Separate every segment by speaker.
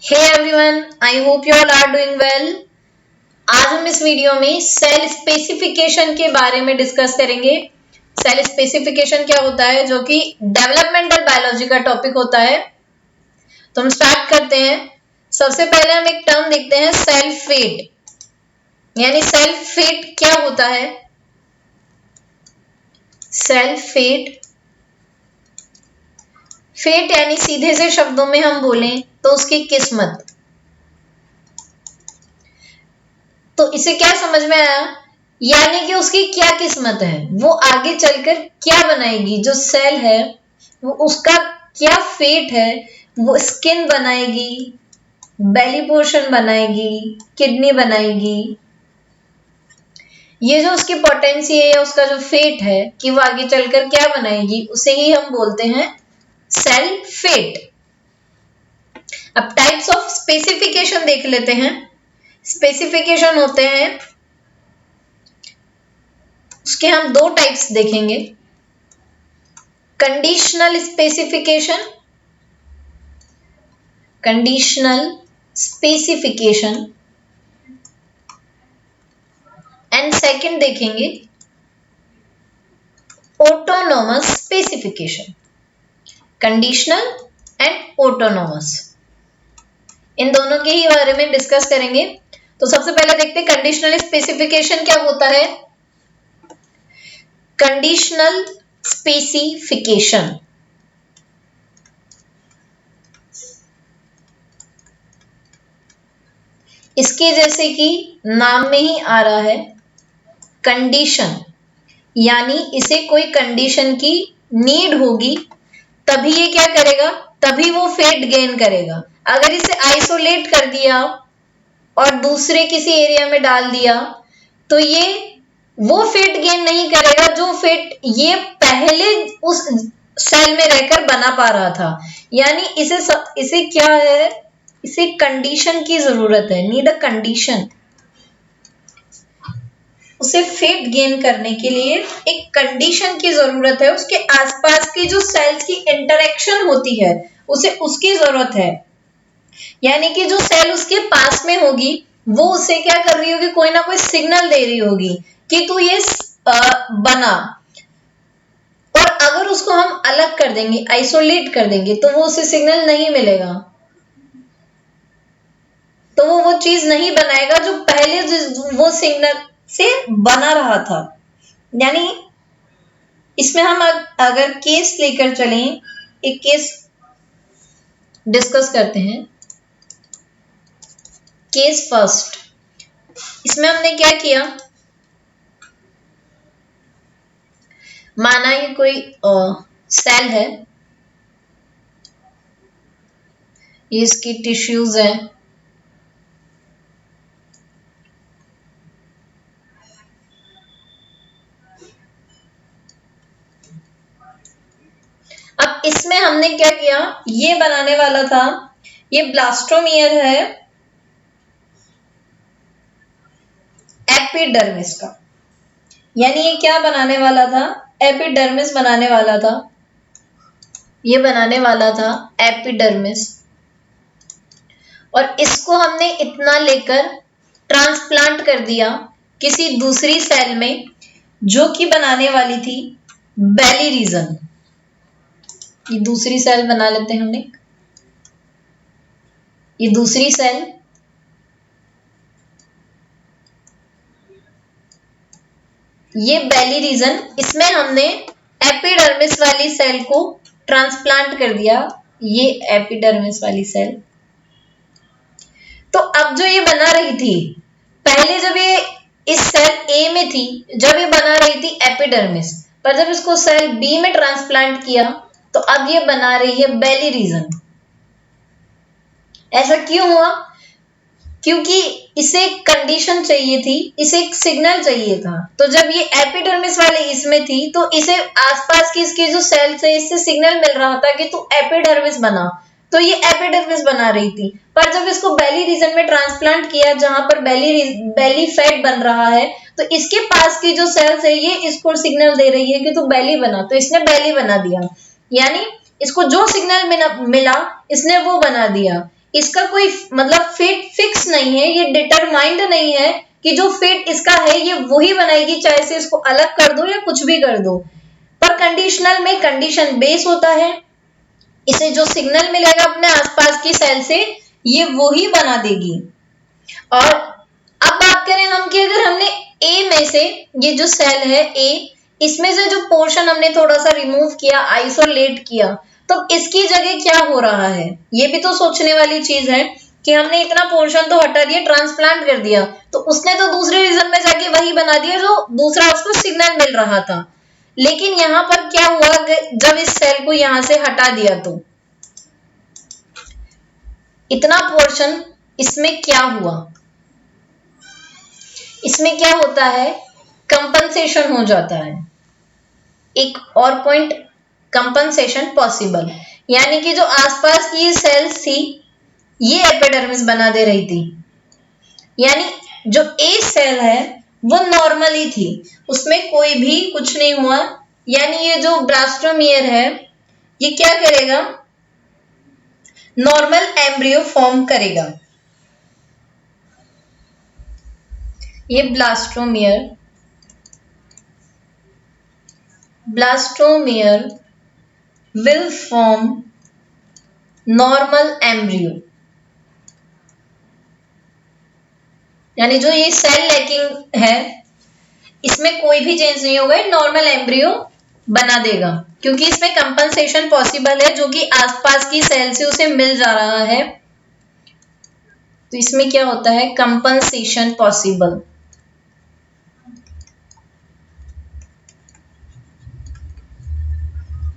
Speaker 1: Hey everyone, I hope you all are doing well. आज हम इस वीडियो में सेल स्पेसिफिकेशन के बारे में डिस्कस करेंगे। सेल स्पेसिफिकेशन क्या होता है, जो कि डेवलपमेंटल बायोलॉजी का टॉपिक होता है। तो हम स्टार्ट करते हैं। सबसे पहले हम एक टर्म देखते हैं, सेल फेट। यानी सेल फेट क्या होता है? सेल फेट, फेट यानी सीधे से शब्दों में हम बोलें तो उसकी किस्मत। तो इसे क्या समझ में आया? यानी कि उसकी क्या किस्मत है, वो आगे चलकर क्या बनाएगी। जो सेल है वो उसका क्या फेट है, वो स्किन बनाएगी, बेली पोर्शन बनाएगी, किडनी बनाएगी। ये जो उसकी पोटेंसी है या उसका जो फेट है कि वो आगे चलकर क्या बनाएगी, उसे ही हम बोलते हैं सेल फेट। अब टाइप्स ऑफ स्पेसिफिकेशन देख लेते हैं। स्पेसिफिकेशन होते हैं, उसके हम दो टाइप्स देखेंगे, conditional specification, conditional specification, and second देखेंगे autonomous specification. Conditional and autonomous, इन दोनों के ही बारे में डिस्कस करेंगे। तो सबसे पहले देखते हैं कंडीशनल स्पेसिफिकेशन क्या होता है। कंडीशनल स्पेसिफिकेशन, इसके जैसे कि नाम में ही आ रहा है कंडीशन, यानी इसे कोई कंडीशन की नीड होगी तभी ये क्या करेगा, तभी वो फेट गेन करेगा। अगर इसे आइसोलेट कर दिया और दूसरे किसी एरिया में डाल दिया तो ये वो फेट गेन नहीं करेगा जो फेट ये पहले उस सेल में रहकर बना पा रहा था। यानी इसे क्या है, इसे कंडीशन की जरूरत है, नीड अ कंडीशन। उसे फेट गेन करने के लिए एक कंडीशन की जरूरत है, उसके आसपास की जो सेल्स की इंटरेक्शन होती है उसे उसकी जरूरत है। यानी कि जो सेल उसके पास में होगी वो उसे क्या कर रही होगी, कोई ना कोई सिग्नल दे रही होगी कि तू ये बना। और अगर उसको हम अलग कर देंगे, आइसोलेट कर देंगे, तो वो उसे सिग्नल नहीं मिलेगा, तो वो चीज नहीं बनाएगा जो पहले वो सिग्नल से बना रहा था। यानी इसमें हम अगर केस लेकर चलें, एक केस डिस्कस करते हैं। केस फर्स्ट, इसमें हमने क्या किया, माना ये कोई सेल है, ये इसकी टिश्यूज है, अब इसमें हमने क्या किया, ये बनाने वाला था, ये ब्लास्टोमियर है एपिडर्मिस का। यानी ये क्या बनाने वाला था, एपिडर्मिस बनाने वाला था, ये बनाने वाला था एपिडर्मिस। और इसको हमने इतना लेकर ट्रांसप्लांट कर दिया किसी दूसरी सेल में जो कि बनाने वाली थी बेली रीजन। ये दूसरी सेल बना लेते हैं हमने, ये दूसरी सेल, ये बेली रीजन, इसमें हमने एपिडर्मिस वाली सेल को ट्रांसप्लांट कर दिया, ये एपिडर्मिस वाली सेल। तो अब जो ये बना रही थी, पहले जब ये इस सेल ए में थी, जब ये बना रही थी एपिडर्मिस, पर जब इसको सेल बी में ट्रांसप्लांट किया तो अब ये बना रही है बेली रीजन। ऐसा क्यों हुआ? क्योंकि इसे एक कंडीशन चाहिए थी, इसे एक सिग्नल चाहिए था। तो जब ये एपिडर्मिस वाले इसमें थी तो इसे आसपास की इसकी जो सेल्स है इससे सिग्नल मिल रहा था कि तू एपिडर्मिस बना, तो ये एपिडर्मिस बना रही थी। पर जब इसको बेली रीजन में ट्रांसप्लांट किया जहां पर बेली फैट बन रहा है, तो इसके पास की जो सेल्स है ये इसको सिग्नल दे रही है कि तू बेली बना, तो इसने बेली बना दिया। यानी इसको जो सिग्नल मिला इसने वो बना दिया। इसका कोई मतलब फेट फिक्स नहीं है, ये डिटरमाइंड नहीं है कि जो फेट इसका है ये वही बनाएगी, चाहे से इसको अलग कर दो या कुछ भी कर दो। पर कंडीशनल में कंडीशन बेस होता है, इसे जो सिग्नल मिलेगा अपने आसपास की सेल से ये वही बना देगी। और अब बात करें हम कि अगर हमने ए में से ये जो सेल है ए, इसमें से जो पोर्शन हमने थोड़ा सा रिमूव किया, आइसोलेट किया, तो इसकी जगह क्या हो रहा है, ये भी तो सोचने वाली चीज है कि हमने इतना पोर्शन तो हटा दिया, ट्रांसप्लांट कर दिया, तो उसने तो दूसरे रीजन में जाके वही बना दिया जो दूसरा उसको सिग्नल मिल रहा था। लेकिन यहां पर क्या हुआ, जब इस सेल को यहां से हटा दिया तो इतना पोर्शन इसमें क्या हुआ, इसमें क्या होता है, कंपनसेशन हो जाता है। एक और पॉइंट, कंपनसेशन पॉसिबल, यानी कि जो आसपास की सेल्स थी ये एपिडर्मिस बना दे रही थी, यानी जो ए सेल है वो नॉर्मली थी, उसमें कोई भी कुछ नहीं हुआ, यानी ये जो ब्लास्टोमियर है ये क्या करेगा, नॉर्मल एम्ब्रियो फॉर्म करेगा। ये blastomere will form normal embryo, यानी जो ये सेल लैकिंग है इसमें कोई भी चेंज नहीं होगा, नॉर्मल एम्ब्रियो बना देगा, क्योंकि इसमें कंपनसेशन पॉसिबल है जो कि आसपास की सेल से उसे मिल जा रहा है। तो इसमें क्या होता है, कंपनसेशन पॉसिबल।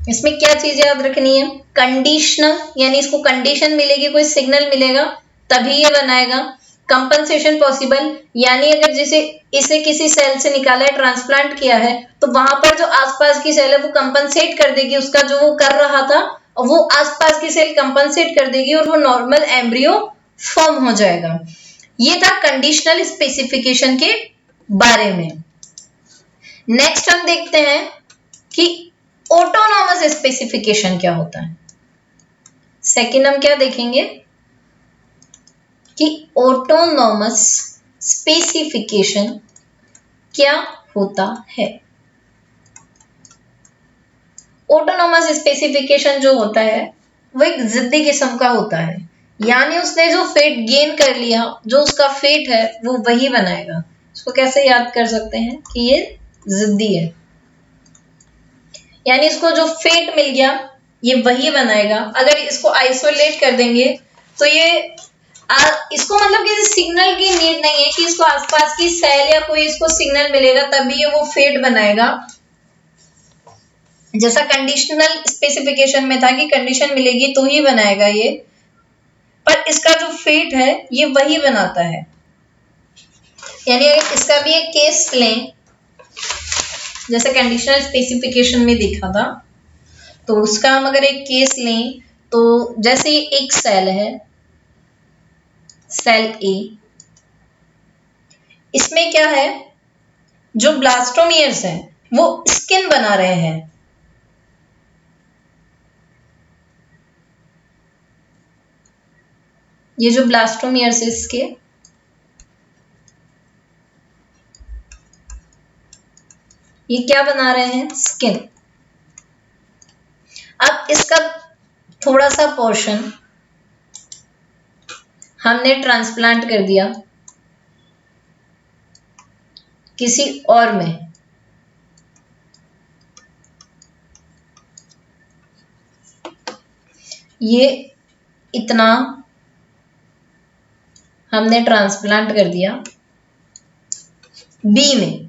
Speaker 1: इसमें क्या चीज याद रखनी है, कंडीशनल, यानी इसको कंडीशन मिलेगी, कोई सिग्नल मिलेगा तभी ये बनाएगा। कंपनसेशन पॉसिबल, यानी अगर जैसे इसे किसी सेल से निकाला है, ट्रांसप्लांट किया है, तो वहां पर जो आसपास की सेल है वो कंपनसेट कर देगी उसका जो वो कर रहा था, और वो आसपास की सेल कंपनसेट कर देगी और वो नॉर्मल एम्ब्रियो फॉर्म हो जाएगा। ये था कंडीशनल स्पेसिफिकेशन के बारे में। नेक्स्ट हम देखते हैं कि ऑटोनॉमस स्पेसिफिकेशन क्या होता है। सेकंड हम क्या देखेंगे कि ऑटोनॉमस स्पेसिफिकेशन क्या होता है। ऑटोनॉमस स्पेसिफिकेशन जो होता है वो एक जिद्दी किस्म का होता है, यानी उसने जो फेट गेन कर लिया, जो उसका फेट है वो वही बनाएगा। इसको कैसे याद कर सकते हैं कि ये जिद्दी है, यानी इसको जो फेट मिल गया ये वही बनाएगा। अगर इसको आइसोलेट कर देंगे तो ये इसको मतलब किसी सिग्नल की नीड नहीं है कि इसको आसपास की सेल या कोई इसको सिग्नल मिलेगा तभी ये वो फेट बनाएगा। जैसा कंडीशनल स्पेसिफिकेशन में था कि कंडीशन मिलेगी तो ही बनाएगा ये, पर इसका जो फेट है ये वही बनाता है। यानी अगर इसका भी एक केस लें, जैसे कंडीशनल स्पेसिफिकेशन में देखा था, तो उसका हम अगर एक केस लें तो जैसे ये एक सेल है, सेल ए, इसमें क्या है, जो ब्लास्टोमियर्स हैं वो स्किन बना रहे हैं। ये जो ब्लास्टोमियर्स है इसके, ये क्या बना रहे हैं, स्किन। अब इसका थोड़ा सा पोर्शन हमने ट्रांसप्लांट कर दिया किसी और में, ये इतना हमने ट्रांसप्लांट कर दिया बी में,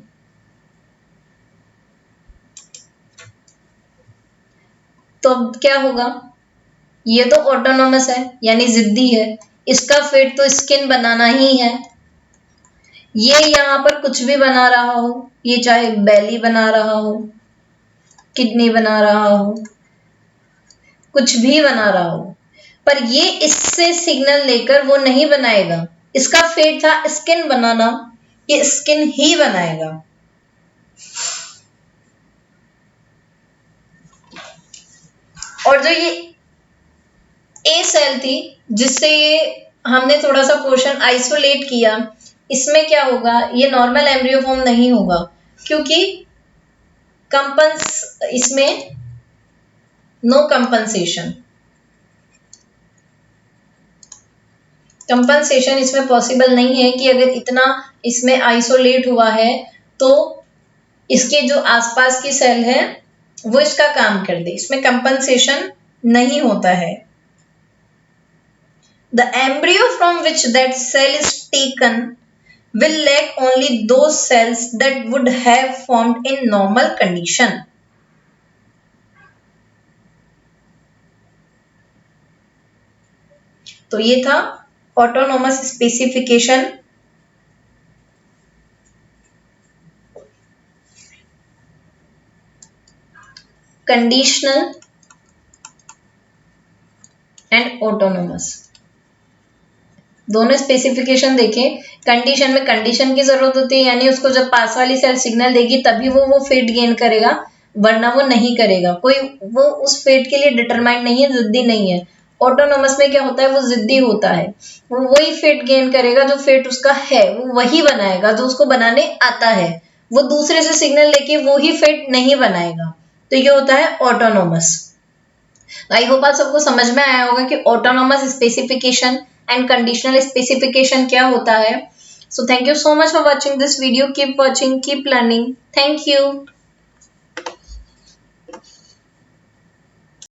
Speaker 1: तो अब क्या होगा, ये तो ऑटोनोमस है यानी जिद्दी है, इसका फेट तो स्किन बनाना ही है। ये यहां पर कुछ भी बना रहा हो, ये चाहे बेली बना रहा हो, किडनी बना रहा हो, कुछ भी बना रहा हो, पर ये इससे सिग्नल लेकर वो नहीं बनाएगा। इसका फेट था स्किन बनाना, ये स्किन ही बनाएगा। और जो ये ए सेल थी जिससे ये हमने थोड़ा सा पोर्शन आइसोलेट किया, इसमें क्या होगा, ये नॉर्मल एम्ब्रियो फॉर्म नहीं होगा क्योंकि इसमें नो कंपनसेशन इसमें पॉसिबल नहीं है कि अगर इतना इसमें आइसोलेट हुआ है तो इसके जो आसपास की सेल है वो इसका काम कर दे, इसमें कंपनसेशन नहीं होता है। The embryo from which that cell is taken will lack only those cells that would have formed in normal condition. तो ये था autonomous specification. Conditional and autonomous दोनों स्पेसिफिकेशन देखें। कंडीशन में कंडीशन की जरूरत होती है, यानी उसको जब पास वाली सेल सिग्नल देगी तभी वो फेट गेन करेगा, वरना वो नहीं करेगा। कोई वो उस फेट के लिए डिटरमाइंड नहीं है, जिद्दी नहीं है। ऑटोनोमस में क्या होता है, वो जिद्दी होता है, वो वही फेट गेन करेगा जो फेट उसका है, वो वही बनाएगा जो उसको बनाने आता है, वो दूसरे से सिग्नल लेके वो ही फेट नहीं बनाएगा। तो ये होता है ऑटोनोमस। आई होप आप सबको समझ में आया होगा कि autonomous specification and conditional specification क्या होता है। So thank you so much for watching this video. Keep watching, keep learning. Thank you.